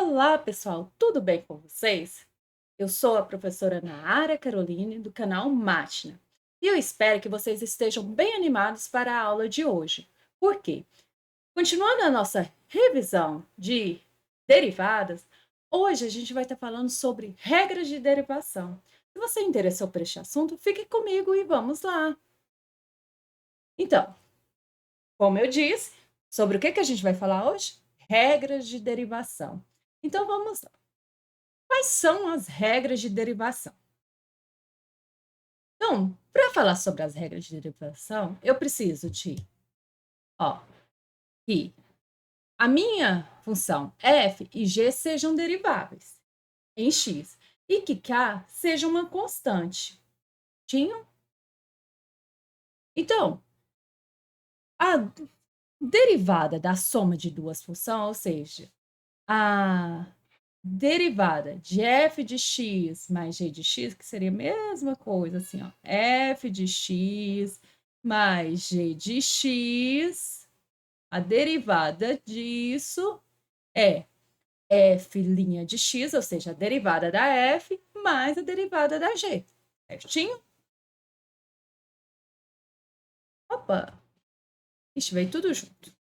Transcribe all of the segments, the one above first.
Olá, pessoal, tudo bem com vocês? Eu sou a professora Nara Caroline, do canal Mátina, e eu espero que vocês estejam bem animados para a aula de hoje. Por quê? Continuando a nossa revisão de derivadas, hoje a gente vai estar falando sobre regras de derivação. Se você interessou por este assunto, fique comigo e vamos lá! Então, como eu disse, sobre o que a gente vai falar hoje? Regras de derivação. Então, vamos lá. Quais são as regras de derivação? Então, para falar sobre as regras de derivação, eu preciso ó, que a minha função f e g sejam deriváveis em x e que k seja uma constante. Tinham? Então, a derivada da soma de duas funções, ou seja, a derivada de f de x mais g de x, que seria a mesma coisa, assim, ó, f de x mais g de x, a derivada disso é f' de x, ou seja, a derivada da f mais a derivada da g, certinho? Opa! Ixi, veio tudo junto.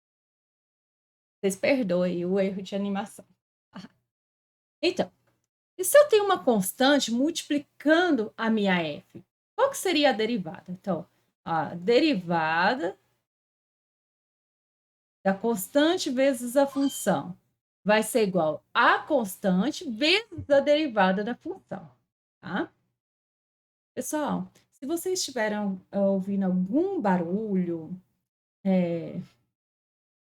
Vocês perdoem o erro de animação. Então, e se eu tenho uma constante multiplicando a minha f? Qual que seria a derivada? Então, a derivada da constante vezes a função vai ser igual a constante vezes a derivada da função, tá? Pessoal, se vocês estiverem ouvindo algum barulho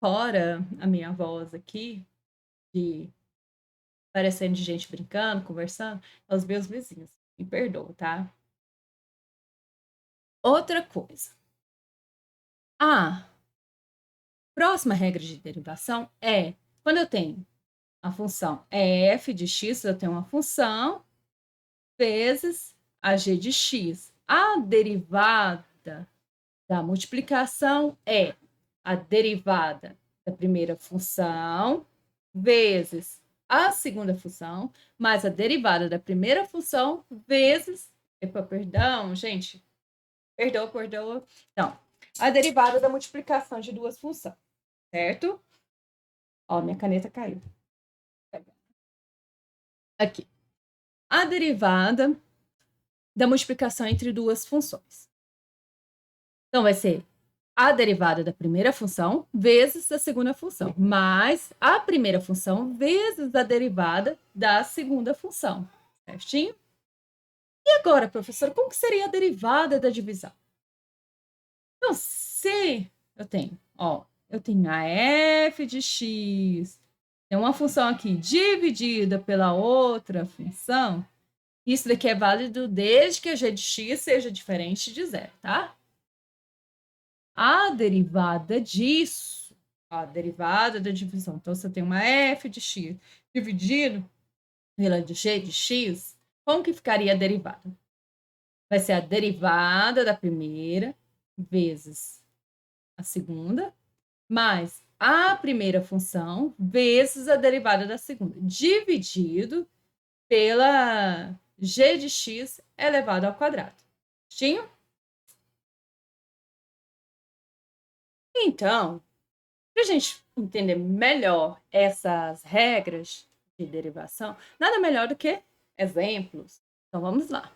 fora a minha voz aqui, de parecendo de gente brincando, conversando, é os meus vizinhos. Me perdoa, tá? Outra coisa. A próxima regra de derivação é quando eu tenho a função f de x, eu tenho uma função vezes a g de x. A derivada da multiplicação é a derivada da primeira função vezes a segunda função, mais a derivada da primeira função vezes... Epa, perdão, gente. Perdoa. Então, a derivada da multiplicação de duas funções, certo? Ó, minha caneta caiu. Aqui. A derivada da multiplicação entre duas funções. Então, vai ser a derivada da primeira função vezes a segunda função, mais a primeira função vezes a derivada da segunda função, certinho? E agora, professora, como que seria a derivada da divisão? Então, se eu tenho a f de x, tem uma função aqui dividida pela outra função, isso daqui é válido desde que a g de x seja diferente de zero, tá? A derivada disso, a derivada da divisão. Então, se eu tenho uma f de x dividido pela g de x, como que ficaria a derivada? Vai ser a derivada da primeira vezes a segunda, mais a primeira função vezes a derivada da segunda, dividido pela g de x elevado ao quadrado. Certinho? Então, para a gente entender melhor essas regras de derivação, nada melhor do que exemplos. Então, vamos lá.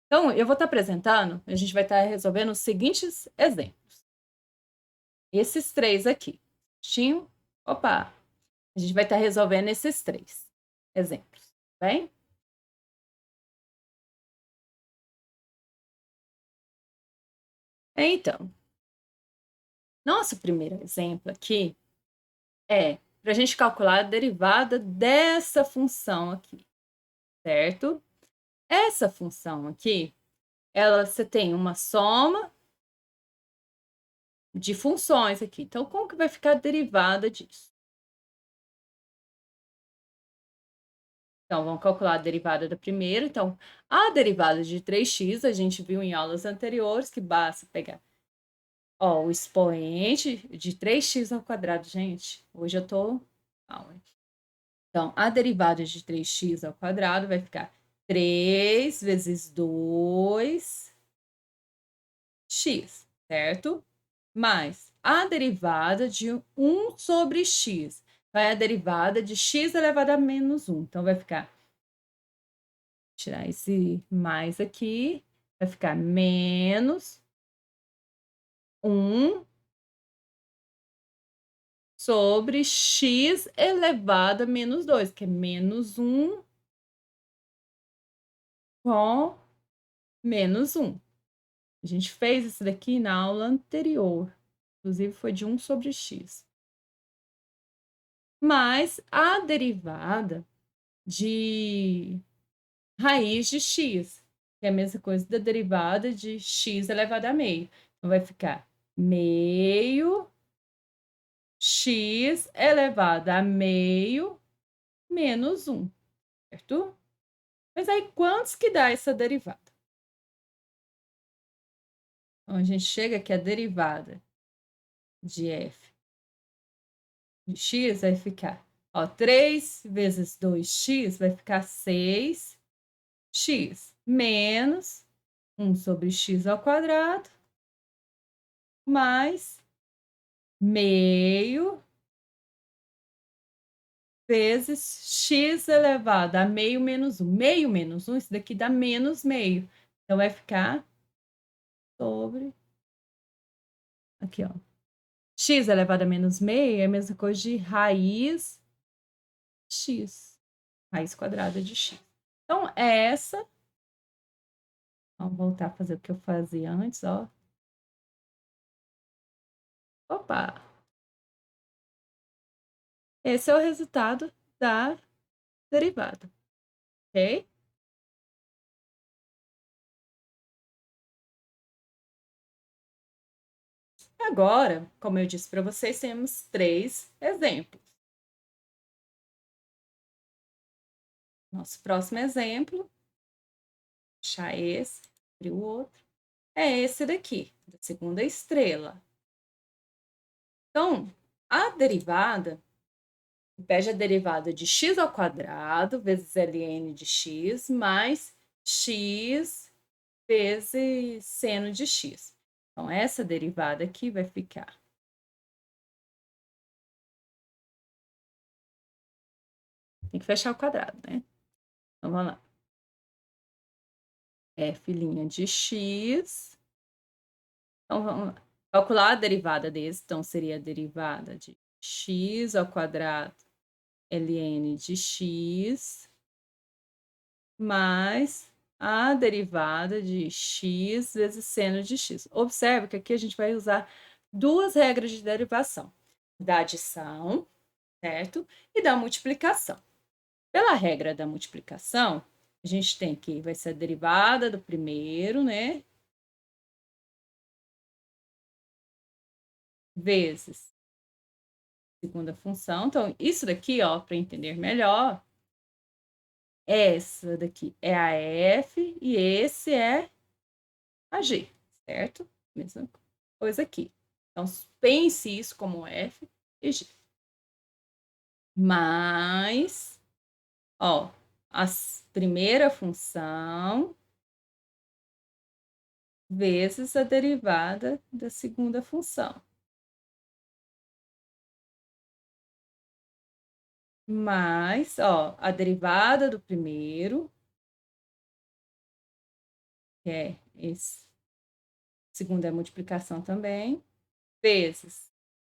Então, eu vou estar apresentando, a gente vai estar resolvendo os seguintes exemplos. Esses três aqui. Certinho? Opa! A gente vai estar resolvendo esses três exemplos, bem? Então, nosso primeiro exemplo aqui é para a gente calcular a derivada dessa função aqui, certo? Essa função aqui, você tem uma soma de funções aqui. Então, como que vai ficar a derivada disso? Então, vamos calcular a derivada da primeira. Então, a derivada de 3x, a gente viu em aulas anteriores que basta pegar Ó, o expoente de 3x ao quadrado, gente. Hoje eu tô... Então, a derivada de 3x ao quadrado vai ficar 3 vezes 2x, certo? Mais a derivada de 1 sobre x. Vai a derivada de x elevado a menos 1. Então, vai ficar... Tirar esse mais aqui. Vai ficar menos 1 sobre x elevado a menos 2, que é menos 1 com menos 1. A gente fez isso daqui na aula anterior. Inclusive, foi de 1 sobre x. Mais a derivada de raiz de x, que é a mesma coisa da derivada de x elevado a meio. Então, vai ficar meio x elevado a meio menos 1, certo? Mas aí, quantos que dá essa derivada? Então, a gente chega aqui a derivada de f de x vai ficar, ó, 3 vezes 2x vai ficar 6x menos 1 sobre x ao quadrado mais meio vezes x elevado a meio menos 1. Meio menos 1, isso daqui dá menos meio. Então, vai ficar sobre... Aqui, ó. X elevado a menos meio é a mesma coisa de raiz x. Raiz quadrada de x. Então, essa... Vamos voltar a fazer o que eu fazia antes, ó. Opa! Esse é o resultado da derivada, ok? Agora, como eu disse para vocês, temos 3 exemplos. Nosso próximo exemplo, deixar esse, abrir o outro, é esse daqui, da segunda estrela. Então, a derivada, pede a derivada de x ao quadrado vezes ln de x mais x vezes seno de x. Então, essa derivada aqui vai ficar... Tem que fechar o quadrado, né? Então, vamos lá. F' de x. Então, vamos lá. Calcular a derivada desse. Então, seria a derivada de x ao quadrado ln de x mais a derivada de x vezes seno de x. Observe que aqui a gente vai usar duas regras de derivação. Da adição, certo? E da multiplicação. Pela regra da multiplicação, a gente tem que vai ser a derivada do primeiro, né? Vezes segunda função. Então, isso daqui, ó, para entender melhor, essa daqui é a f e esse é a g, certo? Mesma coisa aqui. Então, pense isso como f e g. Mais, ó, a primeira função vezes a derivada da segunda função. Mais, ó, a derivada do primeiro, que é esse, segundo é a multiplicação também, vezes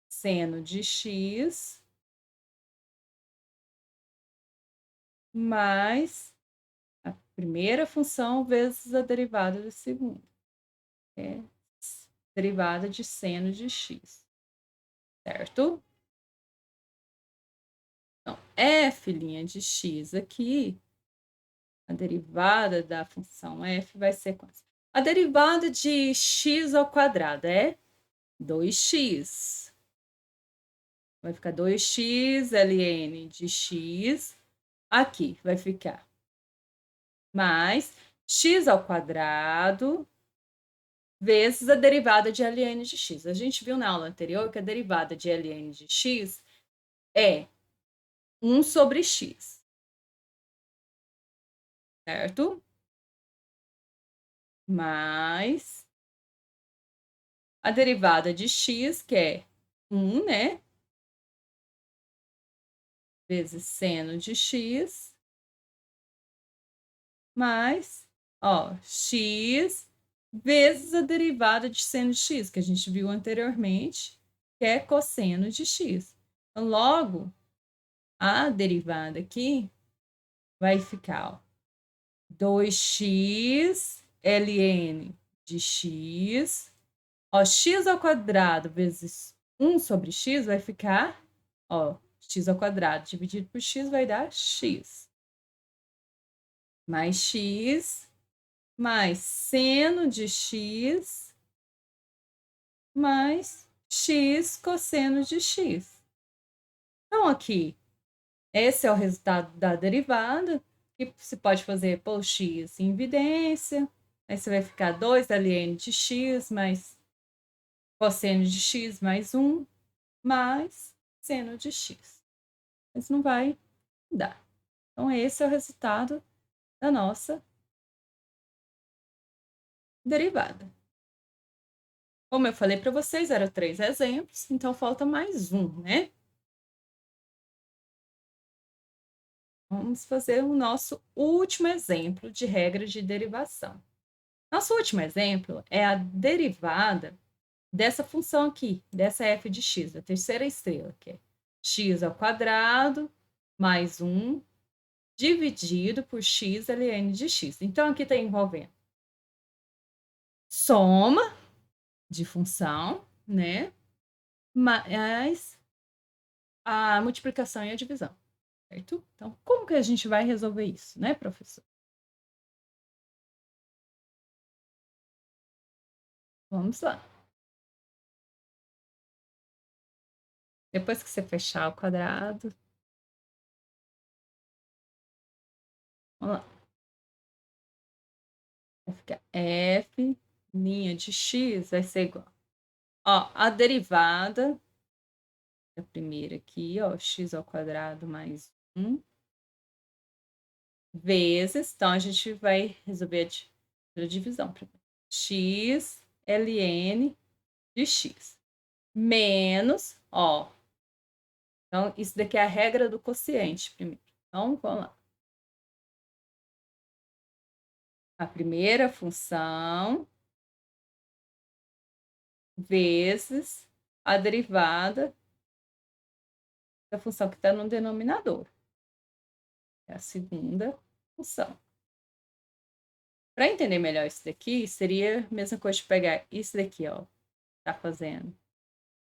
seno de x, mais a primeira função vezes a derivada da segunda, que é derivada de seno de x, certo? Então, f' de x aqui, a derivada da função f vai ser quanto? A derivada de x ao quadrado é 2x. Vai ficar 2x ln de x. Aqui vai ficar mais x ao quadrado vezes a derivada de ln de x. A gente viu na aula anterior que a derivada de ln de x é 1 sobre x, certo? Mais a derivada de x, que é 1, né? Vezes seno de x, mais, ó, x vezes a derivada de seno de x, que a gente viu anteriormente, que é cosseno de x. Então, logo, a derivada aqui vai ficar, ó, 2x ln de x, ó, x ao quadrado vezes 1 sobre x vai ficar, ó, x ao quadrado dividido por x vai dar x. Mais x, mais seno de x, mais x cosseno de x. Então, aqui, esse é o resultado da derivada, que se pode fazer por x em evidência. Aí você vai ficar 2 ln de x mais cosseno de x mais 1 mais seno de x. Mas não vai dar. Então, esse é o resultado da nossa derivada. Como eu falei para vocês, eram 3 exemplos, então falta mais um, né? Vamos fazer o nosso último exemplo de regra de derivação. Nosso último exemplo é a derivada dessa função aqui, dessa f de x, a terceira estrela, que é x ao quadrado mais 1 dividido por x ln de x. Então, aqui está envolvendo soma de função, né? Mas a multiplicação e a divisão, certo? Então, como que a gente vai resolver isso, né, professor? Vamos lá. Depois que você fechar o quadrado, vamos lá. Vai ficar f, linha de x, vai ser igual. Ó, a derivada da primeira aqui, ó, x ao quadrado mais 1, vezes, então a gente vai resolver a divisão primeiro. X ln de x. Menos, ó, então isso daqui é a regra do quociente primeiro. Então, vamos lá. A primeira função vezes a derivada da função que está no denominador. É a segunda função. Para entender melhor isso daqui, seria a mesma coisa de pegar isso daqui, ó, tá fazendo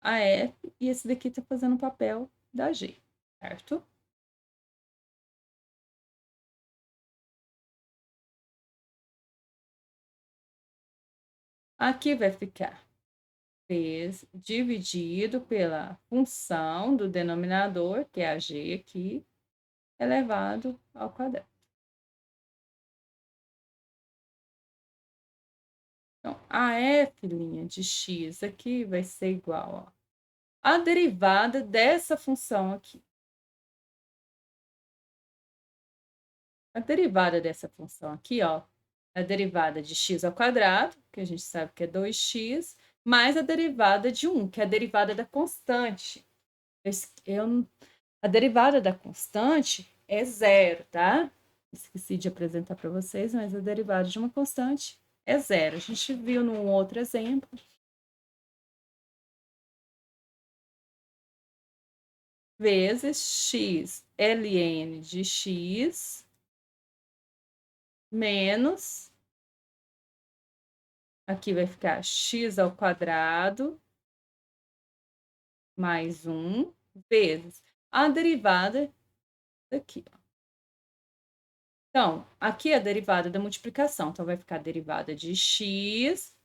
a F, e esse daqui tá fazendo o papel da G, certo? Aqui vai ficar dividido pela função do denominador, que é a G aqui, elevado ao quadrado. Então, a f' de x aqui vai ser igual à derivada dessa função aqui. A derivada dessa função aqui, ó, é a derivada de x ao quadrado, que a gente sabe que é 2x, mais a derivada de 1, que é a derivada da constante. A derivada da constante é zero, tá? Esqueci de apresentar para vocês, mas a derivada de uma constante é zero. A gente viu num outro exemplo. Vezes x ln de x menos, aqui vai ficar x ao quadrado mais 1 vezes a derivada daqui, ó. Então, aqui é a derivada da multiplicação. Então, vai ficar a derivada de x.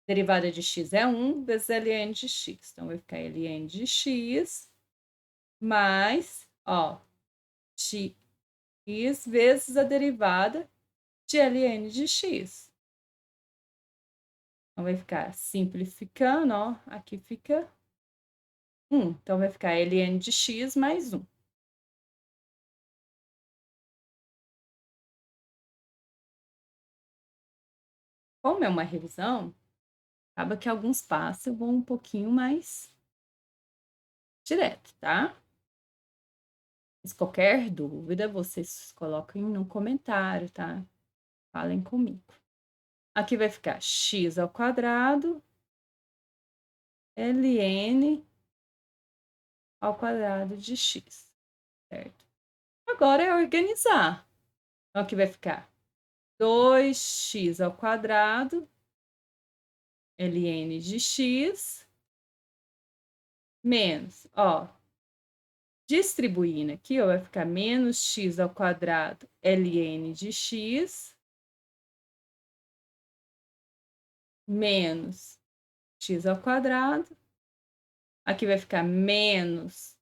Derivada de x é 1 vezes ln de x. Então, vai ficar ln de x mais, ó, x vezes a derivada de ln de x. Então, vai ficar simplificando, ó, aqui fica 1. Então, vai ficar ln de x mais 1. Como é uma revisão, acaba que alguns passos eu vou um pouquinho mais direto, tá? Mas qualquer dúvida, vocês coloquem no comentário, tá? Falem comigo. Aqui vai ficar x ao quadrado ln ao quadrado de x, certo? Agora é organizar. Então, aqui vai ficar 2x ao quadrado ln de x menos, ó, distribuindo aqui, ó, vai ficar menos x ao quadrado ln de x menos x ao quadrado. Aqui vai ficar menos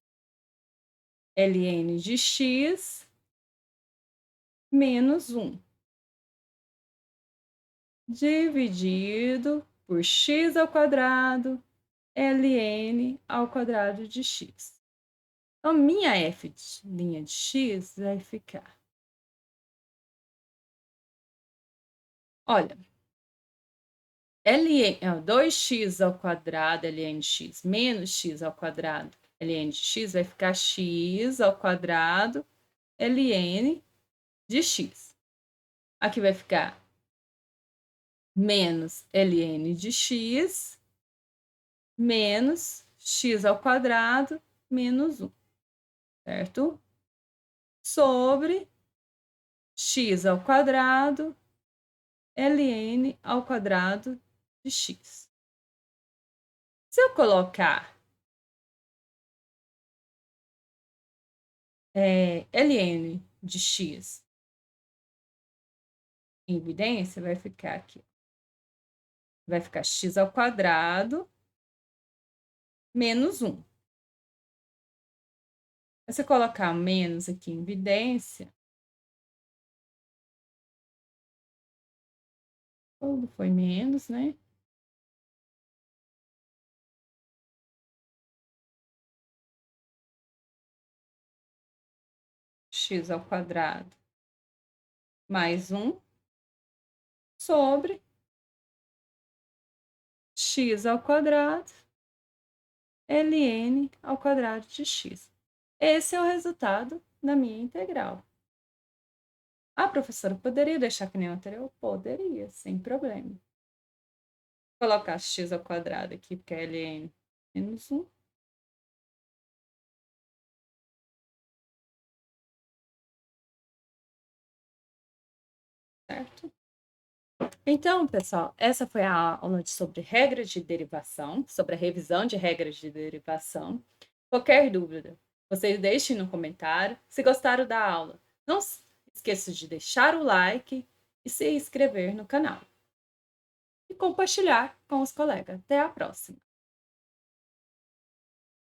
ln de x menos 1. Dividido por x ao quadrado ln ao quadrado de x. Então, minha f de x vai ficar. Olha, 2x ao quadrado ln de x menos x ao quadrado ln de x vai ficar x ao quadrado ln de x. Aqui vai ficar menos ln de x menos x ao quadrado menos 1, certo? Sobre x ao quadrado ln ao quadrado de x. Se eu colocar ln de x em evidência, vai ficar aqui. Vai ficar x ao quadrado menos 1. Se você colocar menos aqui em evidência, tudo foi menos, né? X ao quadrado mais 1 sobre x ao quadrado ln ao quadrado de x. Esse é o resultado da minha integral. A professora poderia deixar que nem o anterior? Poderia, sem problema. Vou colocar x ao quadrado aqui, porque é ln menos 1. Certo? Então, pessoal, essa foi a aula sobre regras de derivação, sobre a revisão de regras de derivação. Qualquer dúvida, vocês deixem no comentário. Se gostaram da aula, não esqueça de deixar o like e se inscrever no canal. E compartilhar com os colegas. Até a próxima!